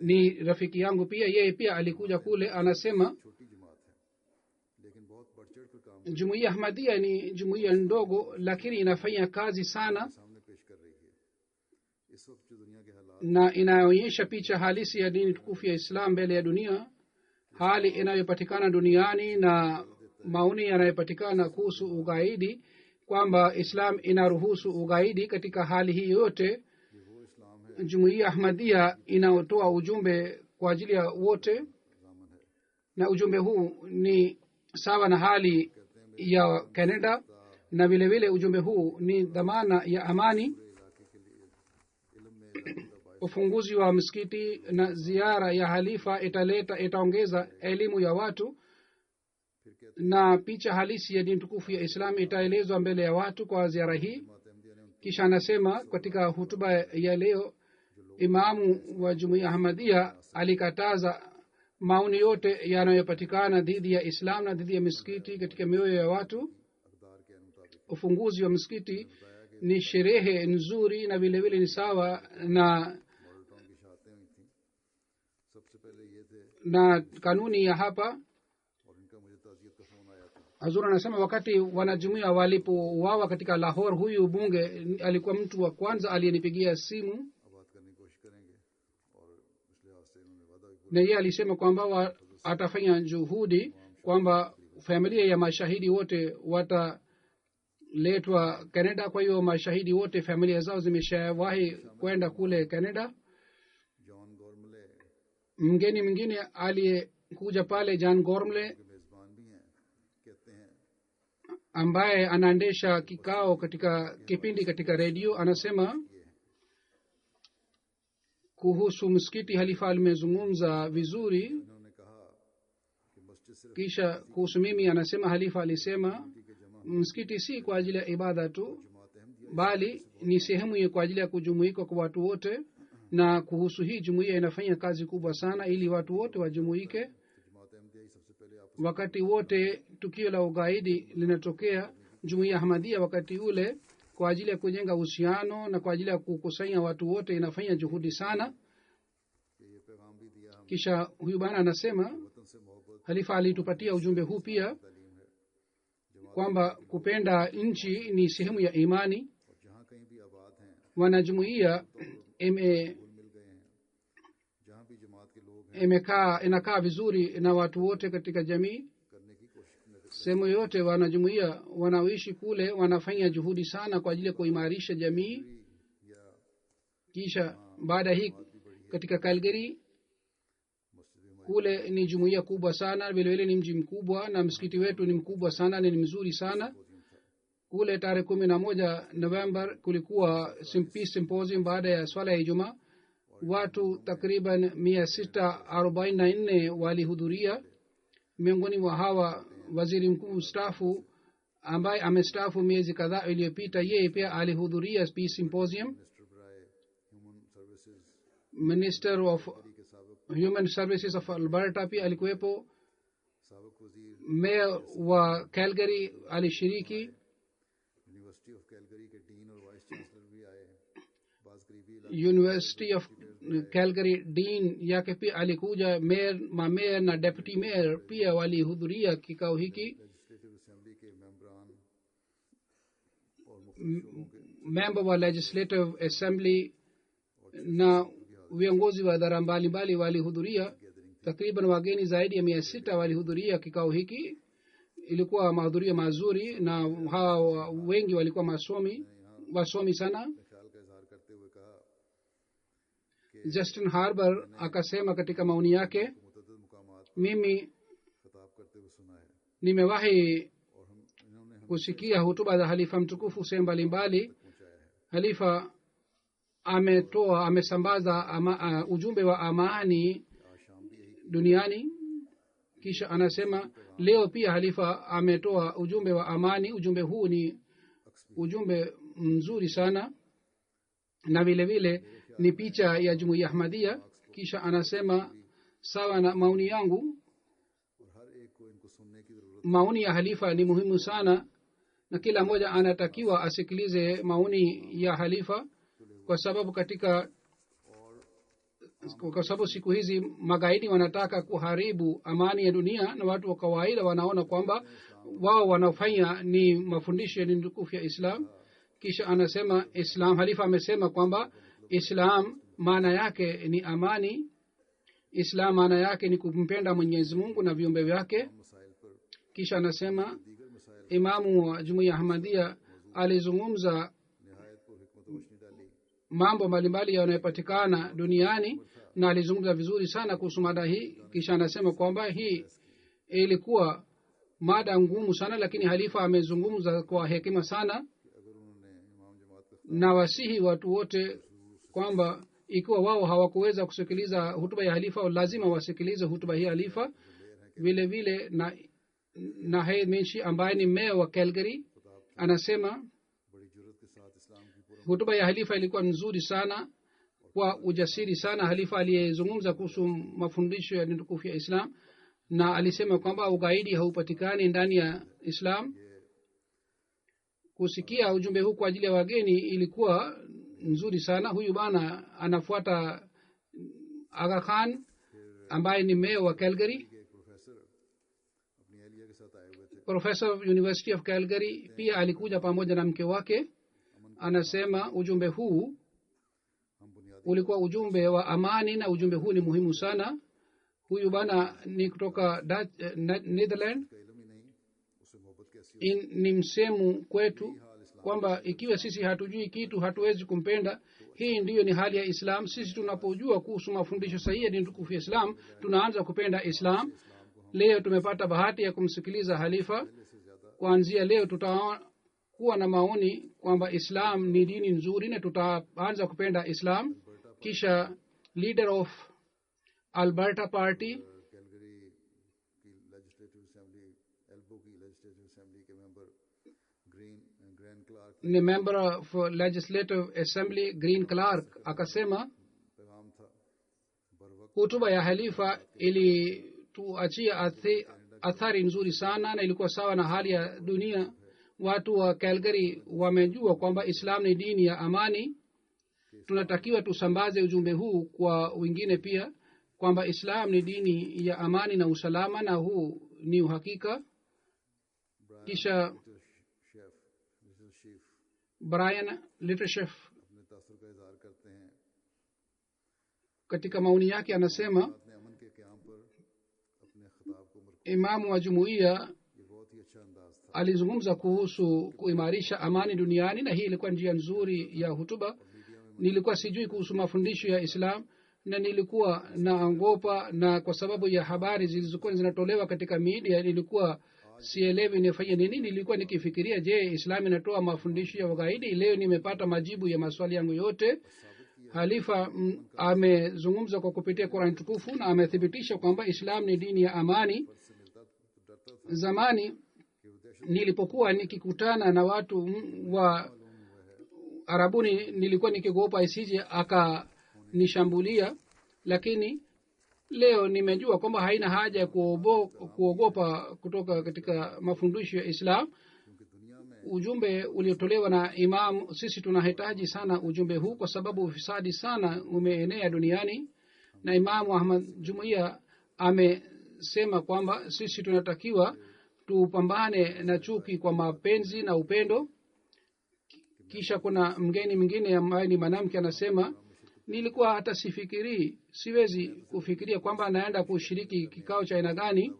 ni rafiki yangu pia, yeye pia alikuja kule. Anasema Jumuiya Ahmadiyya ni jumuiya ndogo lakini inafanya kazi sana na inaonyesha picha halisi ya dini tukufu ya Islam mbele ya dunia, hali inayopatikana duniani na maoni yanayopatikana kuhusu ugaidi, kwamba Islam inaruhusu ugaidi. Katika hali hii yote Jumuiya Ahmadiyya inaotoa ujumbe kwa ajili ya wote, na ujumbe huu ni sawa na hali ya Canada, na vile vile ujumbe huu ni dhamana ya amani. Ufunguzi wa msikiti na ziara ya halifa itaongeza elimu ya watu, na picha halisi ya dini tukufu ya Islam itaelezwa mbele ya watu kwa ziara hii. Kisha anasema katika hutuba ya leo, imamu wa Jumuiya Ahmadiyya alikataza maoni yote yanayopatikana dhidi ya Islam na dhidi ya misikiti katika mioyo ya watu. Ufunguzi wa msikiti ni sherehe nzuri na vile vile ni sawa na kanuni ya hapa. Hazur anasema wakati wanajumuiya walipouawa katika Lahore, huyu bunge alikuwa mtu wa kwanza aliyenipigia simu, na yeye alisema kwamba atafanya juhudi kwamba familia ya mashahidi wote wataletwa Canada. Kwa hiyo mashahidi wote familia zao zimeshawahi kwenda kule Canada. Mgeni mwingine aliyekuja pale, John Gormley, ambaye anaendesha kikao katika kipindi katika redio, anasema kuhusu msikiti halifa alimezungumza vizuri. Kisha kuhusu mimi anasema halifa alisema msikiti si kwa ajili ya ibada tu, bali ni sehemu kwa ajili ya kujumuika kwa watu wote, na kuhusu hii jumuiya inafanya kazi kubwa sana ili watu wote wajumuike. Wakati wote tukio la ugaidi linatokea, Jumuiya Ahmadiyya wakati ule kwa ajili ya kujenga uhusiano na kwa ajili ya kukusanya watu wote inafanya juhudi sana. Kisha huyu bwana anasema halifa alitupatia ujumbe huu pia, kwamba kupenda nchi ni sehemu ya imani. Wanajumuiya inakaa vizuri na watu wote katika jamii. Sehemu yote wanajumuiya wanaoishi kule wanafanya juhudi sana kwa ajili ya kuimarisha jamii. Kisha baada katika Calgary. Kule ni jumuiya kubwa sana, vile vile ni mji mkubwa na msikiti wetu ni mkubwa sana, ni mzuri sana. Kule tarehe 11 November kulikuwa peace symposium baada ya swala ya Ijumaa. Watu takriban 644 walihudhuria. Miongoni mwa hawa waziri mkuu mstaafu ambaye amestaafu miezi kadhaa iliyopita, yeye pia alihudhuria peace symposium. Minister of Human Services of Alberta pia alikuwepo. Mayor wa Calgary alishiriki. University of Calgary Dean yake pia alikuja. Mayor na deputy mayor pia walihudhuria kikao hiki. Member wa Legislative Assembly na viongozi wa idara mbalimbali walihudhuria. Takriban wageni zaidi ya 600 walihudhuria kikao hiki. Ilikuwa mahudhurio mazuri na hawa wengi walikuwa wasomi sana. Justin Harbour akasema katika maoni yake, mimi nimewahi kusikia hutuba za halifa mtukufu sehemu mbalimbali. Halifa amesambaza ujumbe wa amani duniani. Kisha anasema leo pia halifa ametoa ujumbe wa amani. Ujumbe huu ni ujumbe mzuri sana na vile vile ni picha ya Jumuiya Ahmadiyya. Kisha anasema sawa na maoni yangu, maoni ya halifa ni muhimu sana na kila mmoja anatakiwa asikilize maoni ya halifa, kwa sababu siku hizi magaidi wanataka kuharibu amani ya dunia na watu wa kawaida wanaona kwamba wao wanafanya ni mafundisho ya tukufu ya Islam. Kisha anasema halifa amesema kwamba Islam maana yake ni amani. Islam maana yake ni kumpenda Mwenyezi Mungu na viumbe vyake. Kisha anasema imamu wa Jumuiya Ahmadiyya alizungumza mambo mbalimbali yanayopatikana duniani na alizungumza vizuri sana kuhusu mada hii. Kisha anasema kwamba hii ilikuwa mada ngumu sana, lakini halifa amezungumza kwa hekima sana. Na wasihi watu wote kwamba ikiwa wao hawakuweza kusikiliza hutuba ya halifa, lazima wasikilize hutuba hii ya halifa. Vile vile na Haid Menshi ambaye ni mayor wa Calgary anasema hutuba ya halifa ilikuwa nzuri sana, kwa ujasiri sana. Halifa aliyezungumza kuhusu mafundisho ya tukufu ya Islam na alisema kwamba ugaidi haupatikani ndani ya Islam. Kusikia ujumbe huu kwa ajili ya wageni ilikuwa nzuri sana. Huyu bana anafuata Aga Khan ambaye ni mayor wa Calgary. Professor of University of Calgary pia alikuja pamoja na mke wake. Anasema ujumbe huu ulikuwa ujumbe wa amani na ujumbe huu ni muhimu sana. Huyu bana ni kutoka Netherlands. Ni msemo kwetu kwamba ikiwa sisi hatujui kitu hatuwezi kumpenda. Hii ndiyo ni hali ya Islam. Sisi tunapojua kuhusu mafundisho sahihi ya dini tukufu ya Islam tunaanza kupenda Islam. Leo tumepata bahati ya kumsikiliza halifa. Kuanzia leo tutakuwa na maoni kwamba Islam ni dini nzuri na tutaanza kupenda Islam. Kisha leader of Alberta Party ni member of Legislative Assembly Green Clark akasema hutuba ya halifa ilituachia athari nzuri sana na ilikuwa sawa na hali ya dunia. Watu wa Calgary wamejua kwamba Islam ni dini ya amani. Tunatakiwa tusambaze ujumbe huu kwa wengine pia kwamba Islam ni dini ya amani na usalama, na huu ni uhakika. Kisha Brian Littleship katika maoni yake anasema imamu wa jumuiya alizungumza kuhusu kuimarisha amani duniani na hii ilikuwa njia nzuri ya hutuba. Nilikuwa sijui kuhusu mafundisho ya Islam na nilikuwa naogopa, na kwa sababu ya habari zilizokuwa zinatolewa katika media nilikuwa sielewi nifanye nini. Nilikuwa nikifikiria, je, Islam inatoa mafundisho ya ugaidi? Leo nimepata majibu ya maswali yangu yote. Halifa amezungumza kwa kupitia Qur'an tukufu na amethibitisha kwamba Islam ni dini ya amani. Zamani nilipokuwa nikikutana na watu wa Arabuni nilikuwa nikiogopa isije akanishambulia, lakini leo nimejua kwamba haina haja ya kuogopa kutoka katika mafundisho ya Islam. Ujumbe uliotolewa na Imam, sisi tunahitaji sana ujumbe huu kwa sababu ufisadi sana umeenea duniani, na Imam Ahmad Jumuiya amesema kwamba sisi tunatakiwa tupambane na chuki kwa mapenzi na upendo. Kisha kuna mgeni mwingine ambaye ni mwanamke anasema, nilikuwa hata siwezi kufikiria kwamba naenda kushiriki kikao cha aina gani.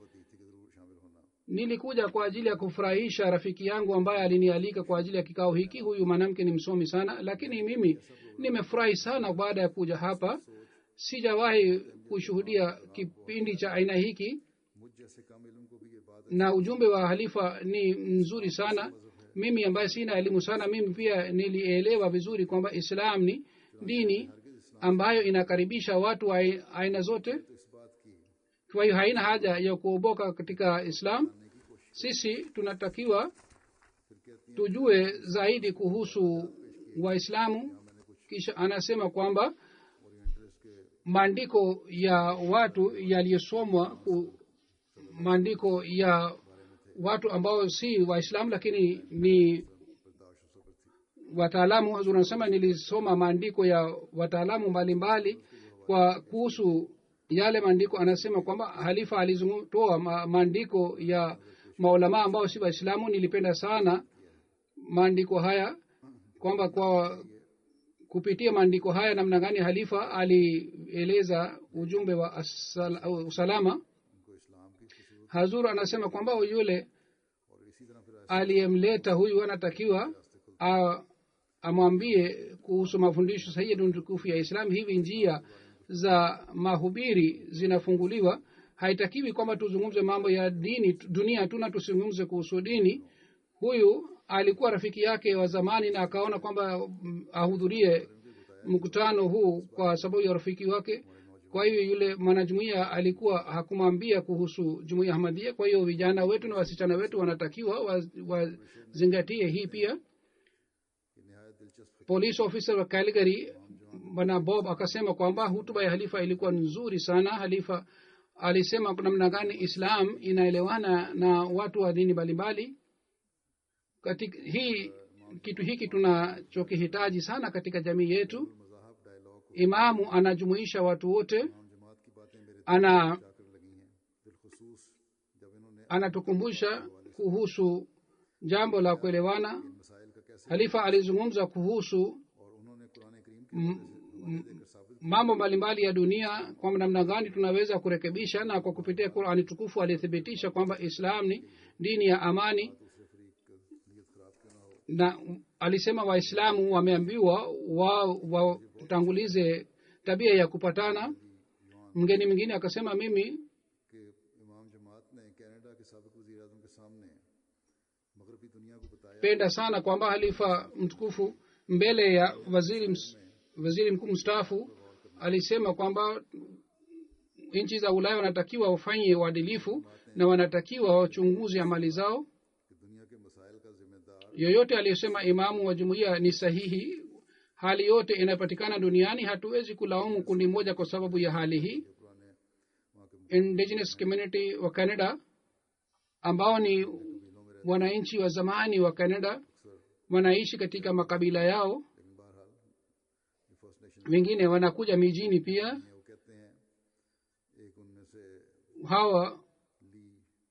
Nilikuja kwa ajili ya kufurahisha rafiki yangu ambaye alinialika kwa ajili ya kikao hiki. Huyu mwanamke ni msomi sana, lakini mimi nimefurahi sana baada ya kuja hapa. Sijawahi kushuhudia kipindi cha aina hiki, na ujumbe wa halifa ni mzuri sana. Mimi ambaye sina elimu sana, mimi pia nilielewa vizuri kwamba Islam ni dini ambayo inakaribisha watu wa aina zote. Kwa hiyo haina haja ya kuogopa katika Islam. Sisi tunatakiwa tujue zaidi kuhusu Waislamu. Kisha anasema kwamba maandiko ya watu yaliyosomwa, maandiko ya watu ambao si Waislamu lakini ni wataalamu. Hazur anasema nilisoma maandiko ya wataalamu mbalimbali kwa kuhusu yale maandiko. Anasema kwamba halifa alizungumza maandiko ya maulama ambao si Waislamu. Nilipenda sana maandiko haya, kwamba kwa kupitia maandiko haya namna gani halifa alieleza ujumbe wa usalama. Hazur anasema kwamba yule aliyemleta huyu anatakiwa amwambie kuhusu mafundisho sahihi ya tukufu ya Islam. Hivi njia za mahubiri zinafunguliwa. Haitakiwi kwamba tuzungumze mambo ya dini dunia tu na tusizungumze kuhusu dini. Huyu alikuwa rafiki yake wa zamani na akaona kwamba ahudhurie mkutano huu kwa sababu ya rafiki wake. Kwa hiyo yule mwanajumuiya alikuwa hakumwambia kuhusu Jumuiya Ahmadiyya. Kwa hiyo vijana wetu na wasichana wetu wanatakiwa wazingatie hii pia. Police officer wa Calgary bwana Bob akasema kwamba hutuba ya halifa ilikuwa nzuri sana. Halifa alisema namna gani Islam inaelewana na watu wa dini mbalimbali. Katika kitu hiki tunachokihitaji sana katika jamii yetu. Imamu anajumuisha watu wote, anatukumbusha kuhusu jambo la kuelewana. Halifa alizungumza kuhusu mambo mbalimbali ya dunia, kwa namna gani tunaweza kurekebisha, na kwa kupitia Qur'ani tukufu alithibitisha kwamba Islam ni dini ya amani. Na alisema Waislamu wameambiwa watangulize tabia ya kupatana. Mgeni mwingine akasema, mimi penda sana kwamba halifa mtukufu mbele ya waziri mkuu mstaafu alisema kwamba nchi za Ulaya wanatakiwa wafanye uadilifu na wanatakiwa wachunguze amali zao. Yoyote aliyesema imamu wa jumuiya ni sahihi. Hali yote inapatikana duniani, hatuwezi kulaumu kundi moja kwa sababu ya hali hii. Indigenous community wa Canada ambao ni wananchi wa zamani wa Canada wanaishi katika makabila yao, wengine wanakuja mijini pia. Hawa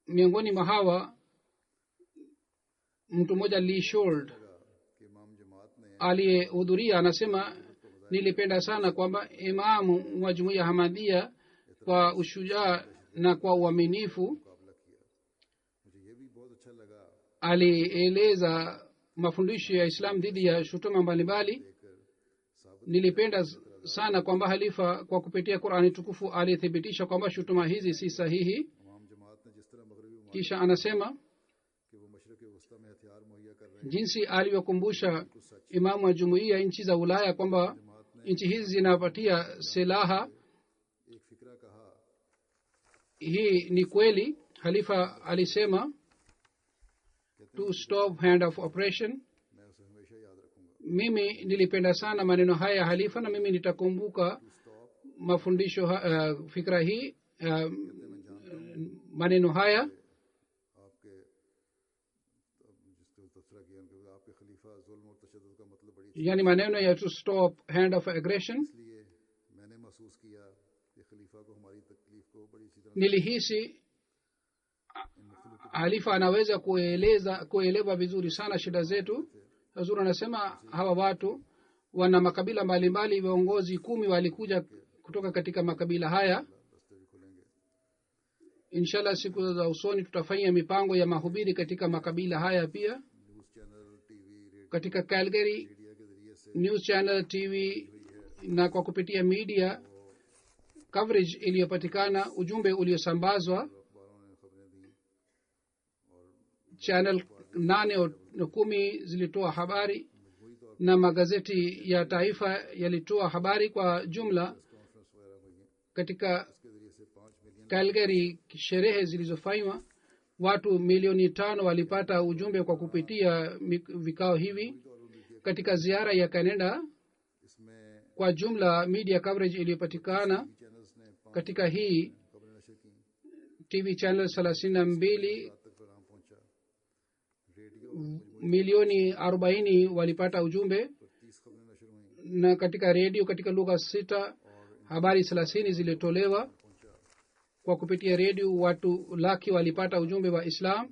miongoni mwa hawa mtu mmoja Lee Shold aliyehudhuria anasema, nilipenda sana kwamba imamu wa Jumuiya Ahmadiyya kwa ushujaa na kwa uaminifu alieleza mafundisho ya Islam dhidi ya shutuma mbalimbali. Nilipenda sana kwamba halifa kwa kupitia Qur'ani tukufu alithibitisha kwamba shutuma hizi si sahihi. Kisha anasema jinsi alivyokumbusha imamu wa jumuiya nchi za Ulaya kwamba nchi hizi zinapatia silaha. Hii ni kweli. Halifa alisema to stop hand of operation. Mimi nilipenda sana maneno haya ya halifa na mimi nitakumbuka mafundisho fikra hii maneno haya. Yani maneno ya to stop hand of aggression. Nilihisi halifa anaweza kuelewa vizuri sana shida zetu. Hazur anasema hawa watu wana makabila mbalimbali, viongozi 10 walikuja kutoka katika makabila haya. Inshallah siku za usoni tutafanya mipango ya mahubiri katika makabila haya pia. Katika Calgary news channel, TV na kwa kupitia media coverage iliyopatikana, ujumbe uliosambazwa, channel 8 na 10 zilitoa habari na magazeti ya taifa yalitoa habari. Kwa jumla katika Calgary sherehe zilizofanywa watu milioni 5 walipata ujumbe kwa kupitia vikao hivi. Katika ziara ya Canada kwa jumla media coverage iliyopatikana katika hii TV channel 32 milioni 40 walipata ujumbe, na katika radio katika lugha 6 habari 30 zilitolewa. Kwa kupitia radio watu laki walipata ujumbe wa Islam.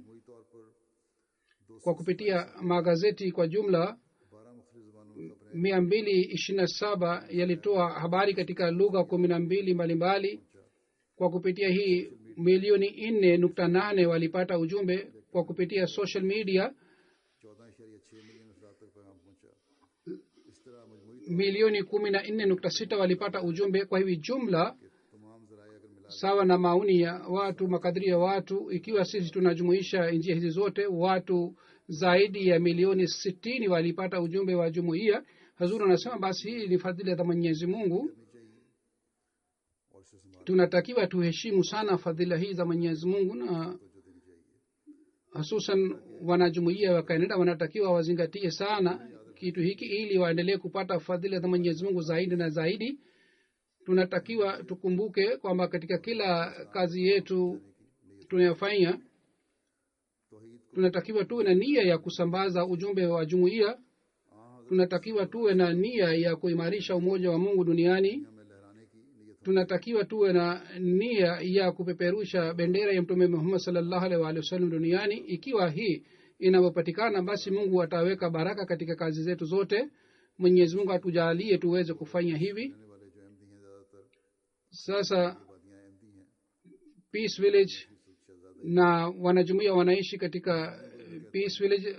Kwa kupitia magazeti kwa jumla 227 yalitoa habari katika lugha 12 mbalimbali. Kwa kupitia hii milioni 4.8 walipata ujumbe. Kwa kupitia social media milioni 14.6 walipata ujumbe. Kwa hivi jumla sawa na maoni ya watu, makadirio ya watu, ikiwa sisi tunajumuisha njia hizi zote, watu zaidi ya milioni 60 walipata ujumbe wa jumuiya. Hazur anasema basi hii ni fadhila za Mwenyezi Mungu. Tunatakiwa tuheshimu sana fadhila hii za Mwenyezi Mungu, na hususan wanajumuiya wa Canada wanatakiwa wazingatie sana kitu hiki ili waendelee kupata fadhila za Mwenyezi Mungu zaidi na zaidi. Tunatakiwa tukumbuke kwamba katika kila kazi yetu tunayofanya tunatakiwa tuwe na nia ya kusambaza ujumbe wa jumuiya. Tunatakiwa tuwe na nia ya kuimarisha umoja wa Mungu duniani. Tunatakiwa tuwe na nia ya kupeperusha bendera ya Mtume Muhammad sallallahu alaihi wasallam duniani. Ikiwa hii inapopatikana, basi Mungu ataweka baraka katika kazi zetu zote. Mwenyezi Mungu atujalie tuweze kufanya hivi. Sasa Peace Village na wanajumuiya wanaishi katika Peace Village.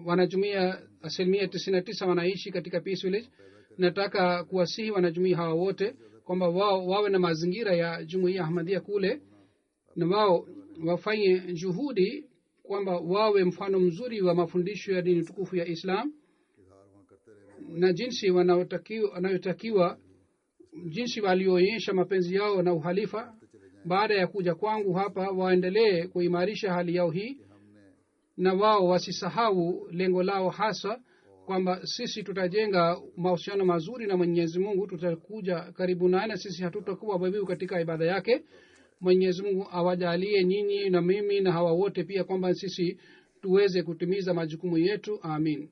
Wanajumuiya 99% wanaishi katika Peace Village. Nataka kuwasihi wanajumuiya hawa wote kwamba wao wawe na mazingira ya jumuiya Ahmadiyya kule, na wao wafanye juhudi kwamba wawe mfano mzuri wa mafundisho ya dini tukufu ya Islam, na jinsi wanayotakiwa jinsi walioonyesha mapenzi yao na uhalifa baada ya kuja kwangu hapa, waendelee kuimarisha hali yao hii, na wao wasisahau lengo lao hasa kwamba sisi tutajenga mahusiano mazuri na Mwenyezi Mungu, tutakuja karibu naye na sisi hatutakuwa wavivu katika ibada yake. Mwenyezi Mungu awajalie nyinyi na mimi na hawa wote pia kwamba sisi tuweze kutimiza majukumu yetu. Amin.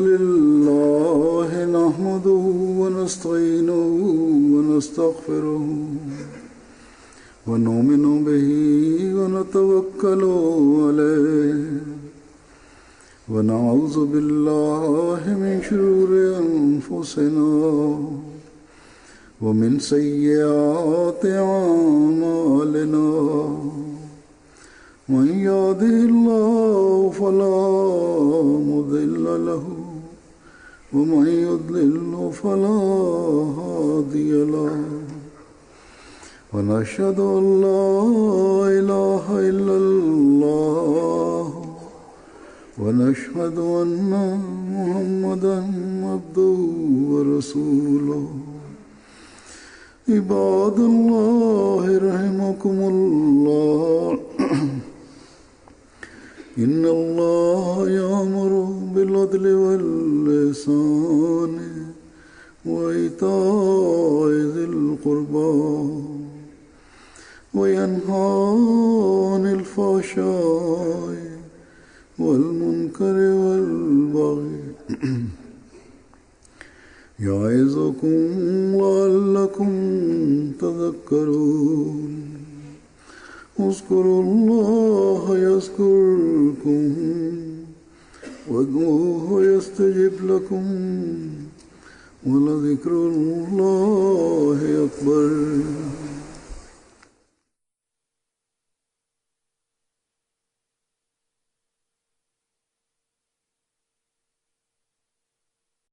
Alhamdulillah nahmaduhu wa nasta'inuhu wa nastaghfiruhu wa nu'minu bihi wa natawakkalu alayhi wa na'udhu billahi min shururi anfusina wa min sayyiati a'malina. من يهده الله فلا مضل له ومن يضلل فلا هادي له ونشهد أن لا إله إلا الله ونشهد أن محمدا عبده ورسوله عباد الله رحمكم الله إن الله يأمر بالعدل والإحسان وإيتاء ذي القربى وينهى عن الفحشاء والمنكر والبغي يعظكم لعلكم تذكرون اذكروا الله يذكركم وادعوه يستجب لكم ولذكر الله